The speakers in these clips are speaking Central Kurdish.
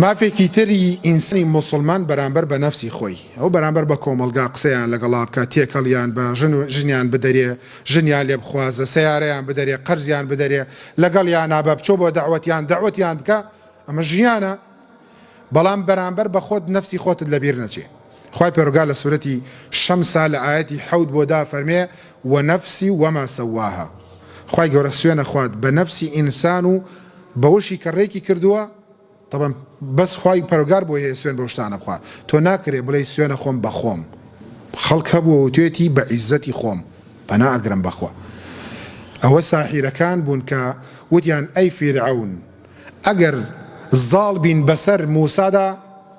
مافێکی تری ئینسانی مسلمان بەرامبەر بە نەفسی خۆی ئەو بەرامبەر بە کۆمەلگا قسەیان لەگەڵا بکە تێکەڵیان بە ژنیان بدەرێ ژنیان لێ بخوازە سیارەیان بدەرێ قەرزیان بدەرێ لەگەڵیان نابە بچۆ بۆ دەعوەتیان بکە ئەمە ژیانە بەڵام بەرامبەر بە خۆت نەفسی خۆتت لەبیر نەچێ خوای پەروەردگار لە سورەتی شەمسا لە ئاەتی 7 بۆ دا فەرمێ وەنەفسی وەما سەواها خوای گەورە سوێنە خوات بە نەفسی ئینسان و بەوشی کە ڕێکی کردووە طبعا بەس خوای پەروەردگار بۆ هەیە سوێن بەو شتانە بخوا تۆ ناکرێ بڵێ سوێنە خۆم بە خۆم خەڵک هەبووە و توێتی بە عیزەتی خۆم پەنا ئەگرم بەخوا ئەوە ساحیرەکان بوون کە وتیان ئەی فیرعەون ئەگەر زاڵ بین بەسەر موسادا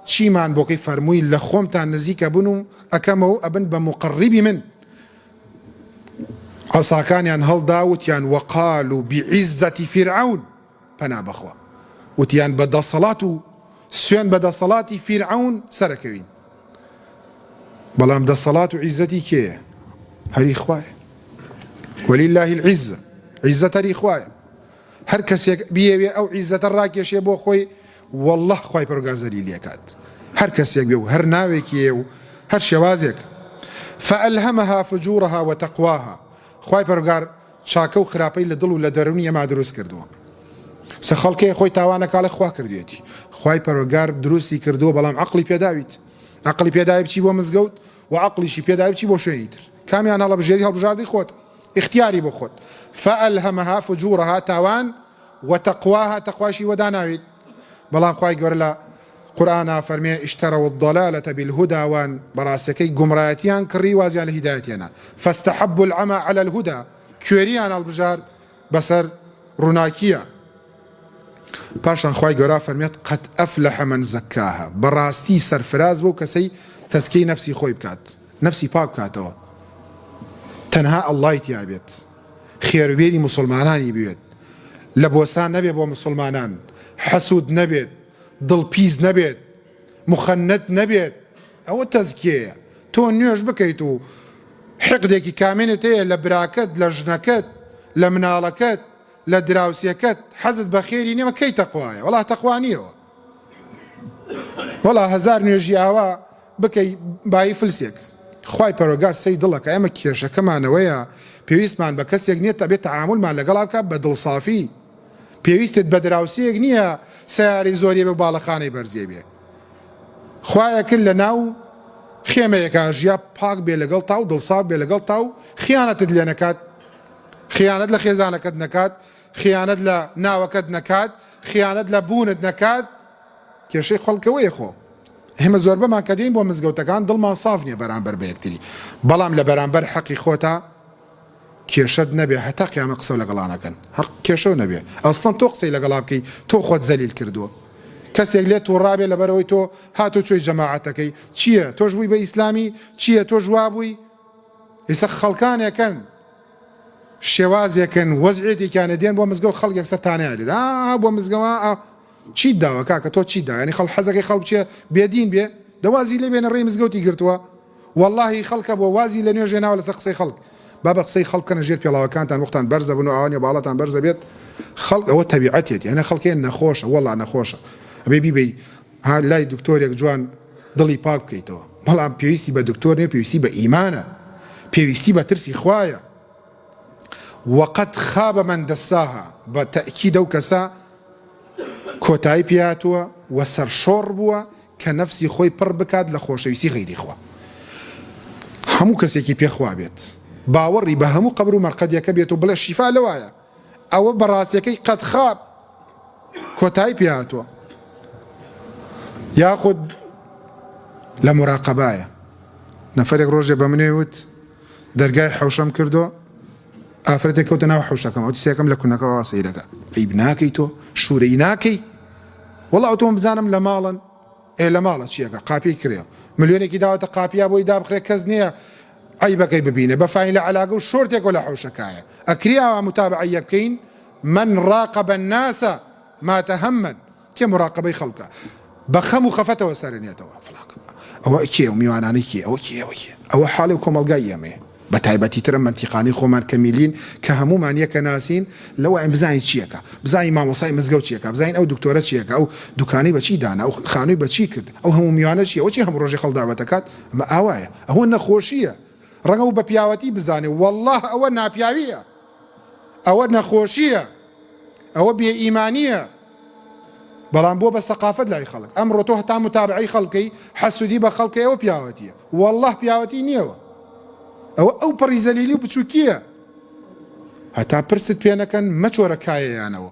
چیمان بۆکەی فەرمووی لە خۆمتان نزیکە بوون و ئەکەمەوە ئەبن بە مقڕیبی من عەساکانیان هەڵدا وتیان وەقالوا بعیزەتی فیرعەون پەنا بەخوا وتیان بەدەسەڵات و سوێن بەدەسەڵاتی فیرعەون سەرەکەوین بەڵام دەسەڵات و عیزەتی کێیە هەری خوایە وەلیلله العیزە عیزەت هەری خوایە هەر کەسێک بیەوێ ئەو عیزەتە ڕاکێشێ بۆ خۆی والله خوای پەروەردگار زەلیلی ئەکات هەر کەسێک بێ و هەر ناوێکیە و هەر شێوازێک فألهمها فجورها وتقواها خوای پەروەردگار چاکە و خراپەی لە دڵ و لە دەرونی ئێمە دروست کردووە سە خەڵکەیە خۆی تاوانەکا لە خوا کردوێتی خوای پەروەردگار دروستی کردووە بەڵام عەقڵی پێداویت عەقڵی پێداوی بچی بۆ مزگەوت و عەقڵیشی پێداوی بچی بۆ شوێنی تر کامیان هەڵەبژێری هەڵبژاردی خۆت اختیاری بۆ خۆت فألهمها فجورها تاوان وتقواها تەقواشی وەداناویت بەڵام خوای گەورە لە قورئانا فەرمێ اشتروا الضلالة بالهدى وان بەڕاستەکەی گومڕایەتیان کڕی وازیان لە هیدایەتیانە فاستحبوا العمى على الهدى کوێریان هەڵبژارد بەسەر ڕووناکیە پاشان خوای گەورە فەرمێت قد أفلح من زكاها بەڕاستی سەرفراز بۆ کەسەی تەزکیەی نەفسی خۆی بکات نەفسی پاک بکاتەوە تەنها ئەڵڵای تیا بێت خێروبێری موسڵمانانی بێت لە بۆسان نەبێت بۆ موسڵمانان حەسوود نەبێت دڵپیز نەبێت مخەنەت نەبێت ئەوە تەزکیەیە تۆ نوێژ بکەیت و حقدێکی کامێنت هەیە لە براکەت لە ژنەکەت لە مناڵەکەت لە دراوسێکەت حەزت بە خێری نیمە کەی تەقوایە وەڵا تەقوا نییەوە وەڵا هەزار نوێژی ئاوا بکەی بای فلسێک خوای پەروەردگار سەی دڵەکە ئێمە کێشەکەمانەوەیە پێویستمان بە کەسێک نییە تا بێت تەعاملمان لەگەڵا بکات بە دڵسافی پێویستت بە دراوسەیەک نییە سیاری زۆریە بە باڵەخانەی بەرزێ بێ خوایە کرد لە ناو خێمەیەکە ژیا پاک بێ لەگەڵ تا و دڵساف بێ لەگەڵ تا و خیانەتت لێ نەکات خیانەت لە خێزانەکەت نەکات خیانەت لە ناوەکەت نەکات خیانەت لە بوونت نەکات کێشەی خەڵکەوەیە خۆ ئێمە زۆر بەمان کە دێین بۆ مزگەوتەکان دڵمان ساف نییە بەرامبەر بە یەکتری بەڵام لە بەرامبەر حەقی خۆتا کێشەت نەبێ هەتا قیامەت قسە لەگەڵا نەکەن هەر کێشە نەبێ ئەستان تۆ قسەی لەگەڵا بکەی تۆ خۆت زەلیل کردووە کەسێک لێت تۆ ڕابێ لەبەرەوەی تۆ هاتۆ چۆی جەماعەتەکەی چییە تۆش بووی بە ئیسلامی چییە تۆ وا بووی ئێستا خەڵکانێکن شێوازێکن وەزعێتێکیانە دێن بۆ مزگەوت خەڵکێک سەرتانەیە لێت بۆ مزگەوە چیت داوە کاکە تۆ چیت دا ینی خەڵ حەزەکەی خەڵک بچێ بێدین بێ دەوازی لێ بێنە ڕێی مزگەوتی گرتووە واللهی خەڵکە بۆ وازی لە نوێژێ ناوە لەسەر قسەی خەڵک با بە قسەی خەڵک بکەنە ژێر پێڵاوەکانتان وەختان بەرزە بن و ئەوانێ باڵەتان بەرزە بێت خەڵک ئەوە تەبیعەتێتی هەنە خەڵکێ نەخۆشە وەڵا نەخۆشە ئەبێ بیبەی لای دکتۆرێک جوان دڵی پاک بکەیتەوە بەڵام پێویستی بە دکتۆر نیە پێویستی بە ئیمانە پێویستی بە ترسی خوایە وقد خاب من دساها بە تەئکید ئەو کەسە کۆتایی پێهاتووە و سەرشۆڕ بووە کە نەفسی خۆی پڕ بکات لە خۆشەویستی غەیری خوا هەموو کەسێکی پێخوا بێت باوەڕی بە هەموو قەبر و مەرقەدیەکە بێت و بڵێ شیفا لەوایە ئەوە بەڕاستیەکەی قەد خاب کۆتایی پێهاتووە یاخود لە مراقەبایە نەفەرێک ڕۆژێ بە منێوت دەرگای حەوشەم کردو ئافرەتێک کەوتە ناو حەوشەکەم ئەو سێکەم لە کوونەکەەوە سەیرەکە عیب ناکەی تۆ شوورەی ناکەی وەڵا ئەوتۆم بزانم لە ماڵن لە ماڵە چیەکە قاپی کرێ ملیۆنێکی داوەتە قاپیا بۆی دابخرێ کەس نییە عیبەکەی ببینێ بەفاین لە علاگە و شۆرتێک لە حەوشەکایە ئەکریاوە متابعە بکەین من ڕاقەبە الناسە ما تەهەممەن کێ مراقبەی خەڵکە بە خەم و خەفەتەوە سەرنێتەوە ئەوە کێ و میوانانەی کێ ئەوە کێ ئەوە حاڵی و کۆمەلگای ئێمەیە بە تایبەتی ترە منتیقانی خۆمان کەمیلین کە هەمومان یەکە ناسین لەوە ئەم بزانین چیەکە، بزانین مامۆسای مزگەوت چیەکە، بزانین ئەو دکتۆرە چیەکە، ئەو دوکانی بەچی دانا، ئەو خانووی بەچی کرد، ئەو هەموو میوانە چیە، ئەوچی هەموو ڕۆژی خەڵداوەتەکات ئەمە ئاوایە، ئەوە نەخۆشیە، ڕەنگە و بە پیاوەتی بزانێ والله ئەوە ناپیاویە، ئەوە نەخۆشیە، ئەوە بێئیمانیە، بەڵام بۆ بە سەقافەت لای خەڵک. ئەمڕۆ تۆ هەتا متابعی خەڵکەی حەسوودی بە خەڵکەی ئەوە پیاوەتیە، والله پیاوەتی نییەوە، ئەو پەڕی زەلیلی و بچووکیە، هەتا پرست پێ نەکەن مەچۆرە کایەیانەوە.